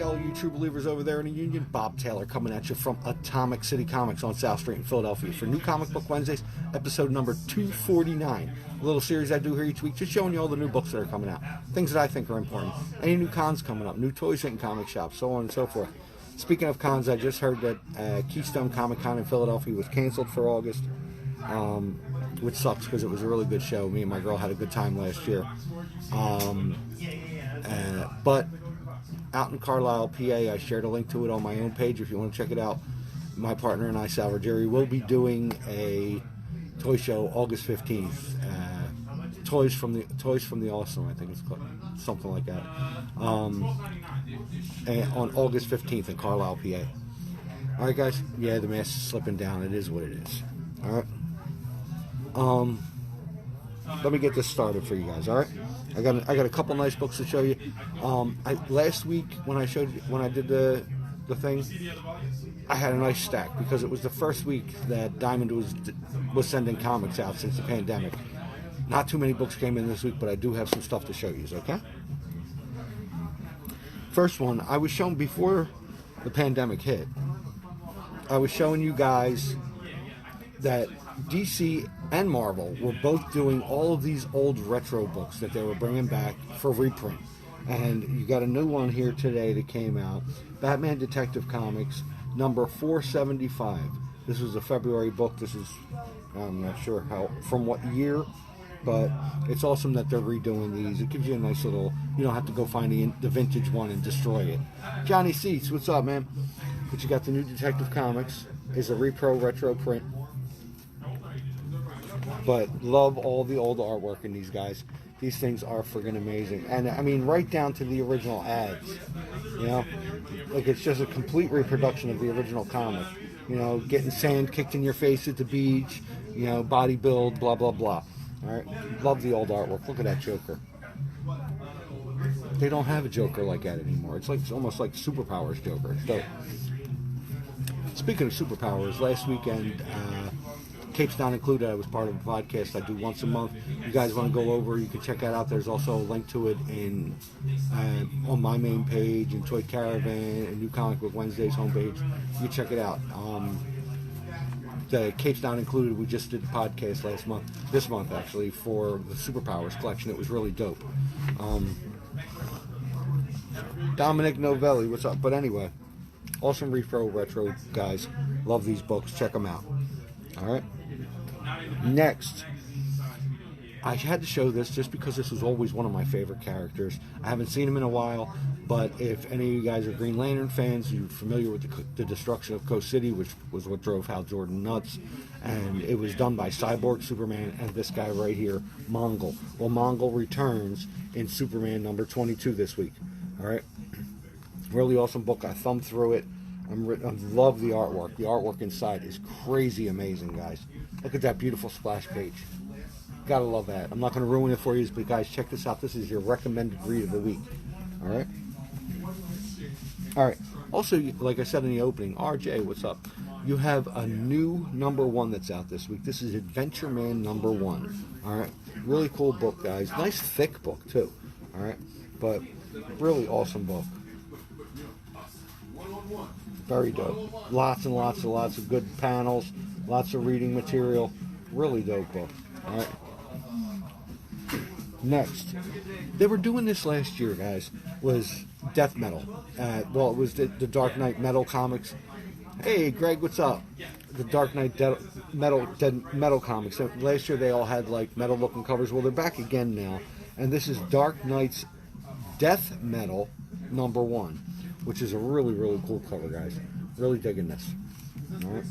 all you true believers over there in the Union. Bob Taylor coming at you from Atomic City Comics on South Street in Philadelphia for New Comic Book Wednesdays, episode number 249. A little series I do here each week, just showing you all the new books that are coming out, things that I think are important, any new cons coming up, new toys hitting comic shops, so on and so forth. Speaking of cons, I just heard that Keystone Comic Con in Philadelphia was canceled for August, which sucks because it was a really good show. Me and my girl had a good time last year. But out in Carlisle, PA, I shared a link to it on my own page if you want to check it out. My partner and I, Salvador Jerry, will be doing a toy show August 15th. Toys from the Awesome, I think it's called, something like that. On August 15th in Carlisle, PA. All right, guys. Yeah, the mask is slipping down. It is what it is. All right. Let me get this started for you guys. All right. I got a couple nice books to show you. Last week when I did the thing, I had a nice stack because it was the first week that Diamond was sending comics out since the pandemic. Not too many books came in this week, but I do have some stuff to show you. Okay. First one I was shown before the pandemic hit. I was showing you guys that DC and Marvel were both doing all of these old retro books that they were bringing back for reprint. And you got a new one here today that came out, Batman Detective Comics, number 475. This was a February book. This is, I'm not sure from what year, but it's awesome that they're redoing these. It gives you a nice little, you don't have to go find the vintage one and destroy it. Johnny Seats, what's up, man? But you got the new Detective Comics. It's a repro retro print. But love all the old artwork in these guys. These things are friggin' amazing. And I mean, right down to the original ads. You know? Like, it's just a complete reproduction of the original comic. You know, getting sand kicked in your face at the beach. You know, body build, blah, blah, blah. Alright? Love the old artwork. Look at that Joker. They don't have a Joker like that anymore. It's almost like Superpowers Joker. So, speaking of superpowers, last weekend, Capes Not Included, I was part of a podcast I do once a month. You guys want to go over, you can check that out. There's also a link to it on my main page, in Toy Caravan, and New Comic Book Wednesdays homepage. You can check it out. The Capes Not Included, we just did the podcast this month actually, for the Superpowers collection. It was really dope. Dominic Novelli, what's up? But anyway, awesome repro retro guys. Love these books. Check them out. Alright. Next, I had to show this just because this was always one of my favorite characters. I haven't seen him in a while, but if any of you guys are Green Lantern fans, you're familiar with the destruction of Coast City, which was what drove Hal Jordan nuts, and it was done by Cyborg, Superman, and this guy right here, Mongol. Well, Mongol returns in Superman number 22 this week. Alright? Really awesome book. I thumbed through it. I love the artwork. The artwork inside is crazy amazing, guys. Look at that beautiful splash page. Gotta love that. I'm not going to ruin it for you, but guys, check this out. This is your recommended read of the week. Alright? Alright. Also, like I said in the opening, RJ, what's up? You have a new number 1 that's out this week. This is Adventure Man number 1. Alright? Really cool book, guys. Nice thick book, too. Alright? But really awesome book. Very dope. Lots and lots of good panels. Lots of reading material. Really dope book. Alright. Next. They were doing this last year, guys. Was Death Metal. Well, it was the Dark Knight Metal comics. Hey, Greg, what's up? The Dark Knight Metal comics. Last year they all had like metal looking covers. Well, they're back again now. And this is Dark Knight's Death Metal number 1. Which is a really, really cool cover, guys. Really digging this. All right.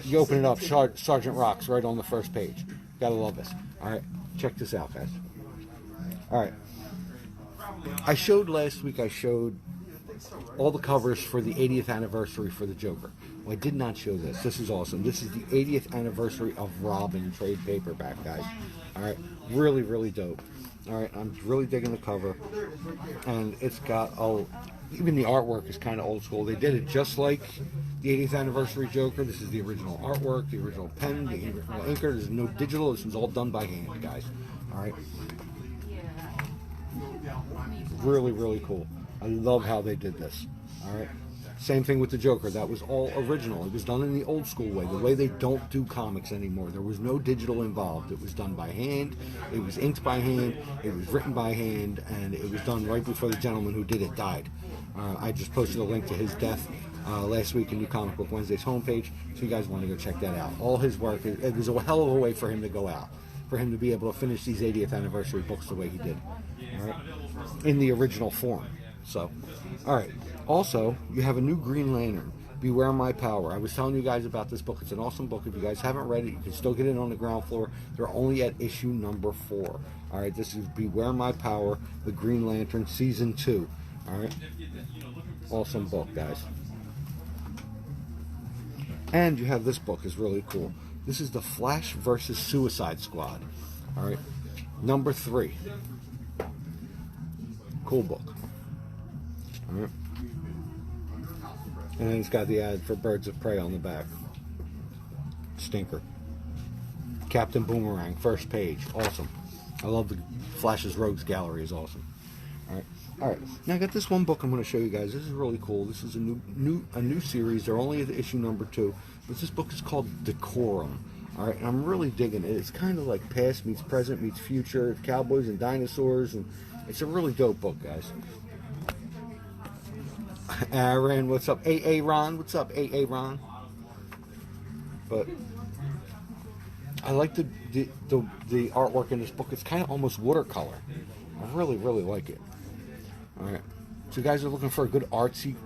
You open it up, Sergeant Rock's right on the first page. Gotta love this. All right, check this out, guys. All right. Last week I showed all the covers for the 80th anniversary for the Joker. Well, I did not show this. This is awesome. This is the 80th anniversary of Robin trade paperback, guys. All right, really, really dope. All right, I'm really digging the cover, and it's got even the artwork is kind of old school. They did it just like the 80th anniversary Joker. This is the original artwork, the original pen, the original inker. There's no digital. This is all done by hand, guys. All right, really, really cool. I love how they did this. All right. Same thing with the Joker. That was all original. It was done in the old school way, the way they don't do comics anymore. There was no digital involved. It was done by hand. It was inked by hand. It was written by hand, and it was done right before the gentleman who did it died. I just posted a link to his death last week in New Comic Book Wednesday's homepage, so you guys want to go check that out. All his work, it was a hell of a way for him to go out, for him to be able to finish these 80th anniversary books the way he did, all right, in the original form. So, all right. Also, you have a new Green Lantern, Beware My Power. I was telling you guys about this book. It's an awesome book. If you guys haven't read it, you can still get it on the ground floor. They're only at issue number 4. All right, this is Beware My Power, the Green Lantern, Season 2. All right, awesome book, guys. And you have this book. It's really cool. This is the Flash versus Suicide Squad. All right, number 3. Cool book. All right. And then it's got the ad for Birds of Prey on the back. Stinker. Captain Boomerang, first page. Awesome. I love the Flash's Rogues Gallery is awesome. All right. Now I got this one book I'm going to show you guys. This is really cool. This is a new series. They're only at issue number 2, but this book is called Decorum. All right, and I'm really digging it. It's kind of like past meets present meets future. It's cowboys and dinosaurs, and it's a really dope book, guys. Aaron, what's up? AA Ron, what's up? AA Ron. But I like the artwork in this book. It's kind of almost watercolor. I really like it. All right, so you guys are looking for a good artsy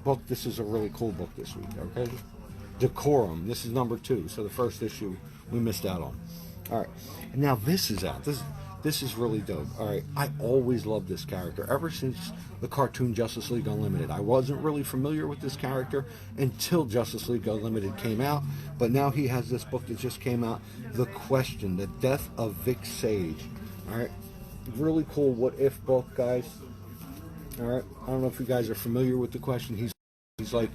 book. This is a really cool book this week. Okay, Decorum. This is number 2. So the first issue we missed out on. All right, and now this is out. This is really dope. All right, I always loved this character ever since the cartoon Justice League Unlimited. I wasn't really familiar with this character until Justice League Unlimited came out, but now he has this book that just came out, The Question, The Death of Vic Sage. All right, really cool what if book, guys. All right, I don't know if you guys are familiar with The Question. He's like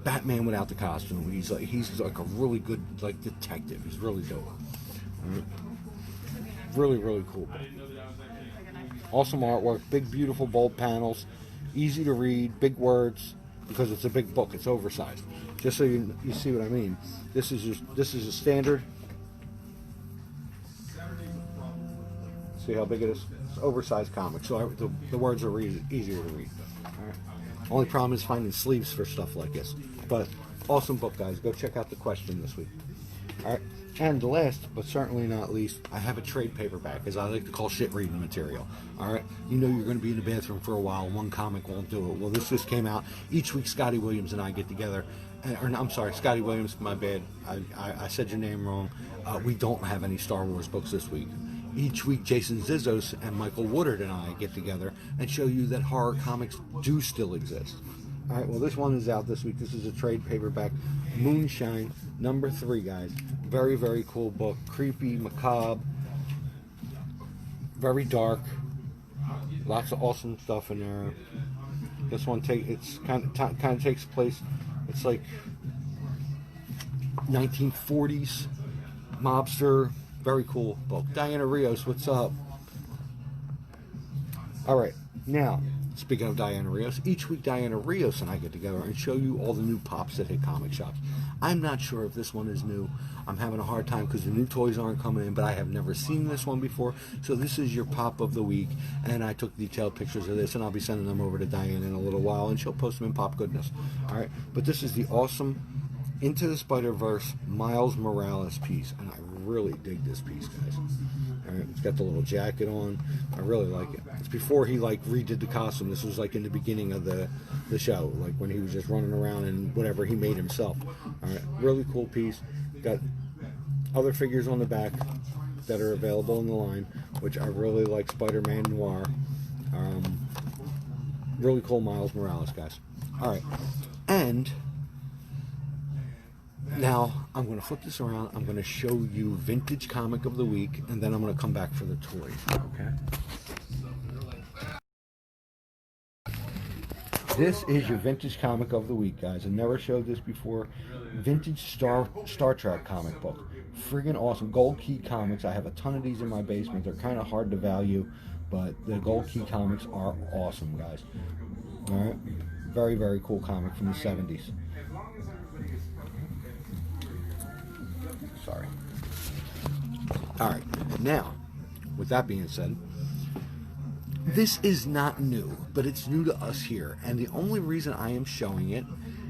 Batman without the costume. He's like a really good like detective. He's really dope. All right. Really cool. Awesome artwork, big beautiful bold panels, easy to read, big words because it's a big book. It's oversized. Just so you see what I mean. This is a standard. See how big it is? It's an oversized comic, so the words are easier to read. All right. Only problem is finding sleeves for stuff like this. But awesome book, guys. Go check out The Question this week. All right. And last, but certainly not least, I have a trade paperback, as I like to call shit reading material. All right, you know you're going to be in the bathroom for a while. One comic won't do it. Well, this just came out. Each week, Scotty Williams and I get together. I'm sorry, Scotty Williams. My bad. I said your name wrong. We don't have any Star Wars books this week. Each week, Jason Zizos and Michael Woodard and I get together and show you that horror comics do still exist. All right, well, this one is out this week. This is a trade paperback, Moonshine, number 3, guys. Very cool book. Creepy, macabre, very dark. Lots of awesome stuff in there. This one it's kind of takes place. It's like 1940s mobster. Very cool book. Diana Rios, what's up? All right, now. Speaking of Diana Rios, each week Diana Rios and I get together and show you all the new pops that hit comic shops. I'm not sure if this one is new. I'm having a hard time because the new toys aren't coming in, but I have never seen this one before. So this is your pop of the week, and I took detailed pictures of this, and I'll be sending them over to Diana in a little while, and she'll post them in Pop Goodness. All right, but this is the awesome Into the Spider-Verse Miles Morales piece, and I really dig this piece, guys. All right, it's got the little jacket on. I really like it. It's before he like redid the costume. This was like in the beginning of the show, like when he was just running around and whatever he made himself. All right, really cool piece. Got other figures on the back that are available in the line, which I really like. Spider-Man Noir. Really cool Miles Morales, guys. All right, and now I'm going to flip this around. I'm going to show you Vintage Comic of the Week, and then I'm going to come back for the toys. Okay. This is your Vintage Comic of the Week, guys. I never showed this before. Vintage Star Trek comic book. Friggin' awesome. Gold Key Comics. I have a ton of these in my basement. They're kind of hard to value, but the Gold Key comics are awesome, guys. All right, very, very cool comic from the 70s. Sorry. All right, now, with that being said, this is not new, but it's new to us here, and the only reason I am showing it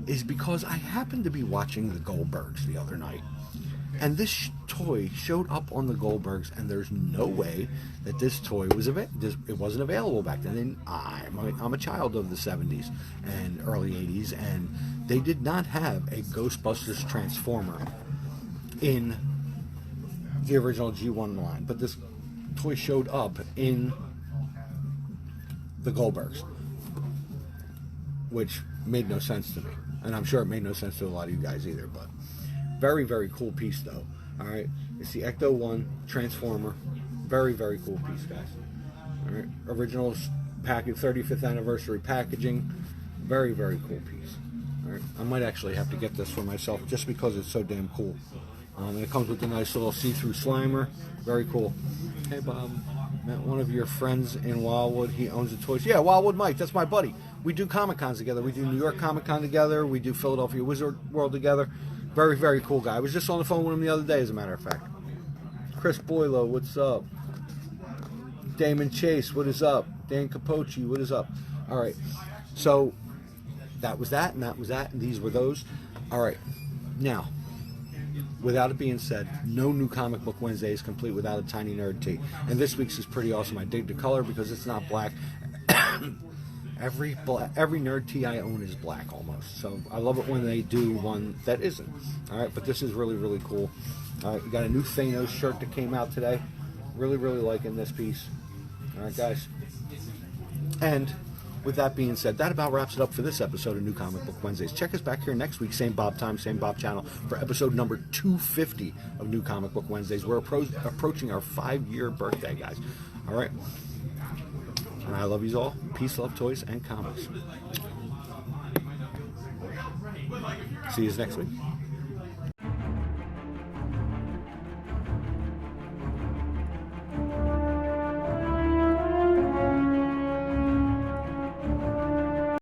is because I happened to be watching the Goldbergs the other night, and this toy showed up on the Goldbergs, and there's no way that this toy was it wasn't available back then. And I'm a child of the 70s and early 80s, and they did not have a Ghostbusters Transformer in the original G1 line, but this toy showed up in the Goldbergs, which made no sense to me, and I'm sure it made no sense to a lot of you guys either. But very, very cool piece, though. All right, it's the Ecto-1 Transformer. Very, very cool piece, guys. All right, original package, 35th anniversary packaging. Very, very cool piece. All right, I might actually have to get this for myself just because it's so damn cool. And it comes with a nice little see-through Slimer. Very cool. Hey, Bob. Met one of your friends in Wildwood. He owns the toys. Yeah, Wildwood Mike. That's my buddy. We do Comic-Cons together. We do New York Comic-Con together. We do Philadelphia Wizard World together. Very, very cool guy. I was just on the phone with him the other day, as a matter of fact. Chris Boylo, what's up? Damon Chase, what is up? Dan Capocci, what is up? All right. So, that was that, and that was that, and these were those. All right. Now, without it being said, no new Comic Book Wednesday is complete without a Tiny Nerd tee. And this week's is pretty awesome. I dig the color because it's not black. Every nerd tee I own is black almost. So I love it when they do one that isn't. All right, but this is really, really cool. All right, we got a new Thanos shirt that came out today. Really, really liking this piece. All right, guys. And with that being said, that about wraps it up for this episode of New Comic Book Wednesdays. Check us back here next week, same Bob time, same Bob channel, for episode number 250 of New Comic Book Wednesdays. We're approaching our 5-year birthday, guys. All right. And I love you all. Peace, love, toys, and comics. See you next week.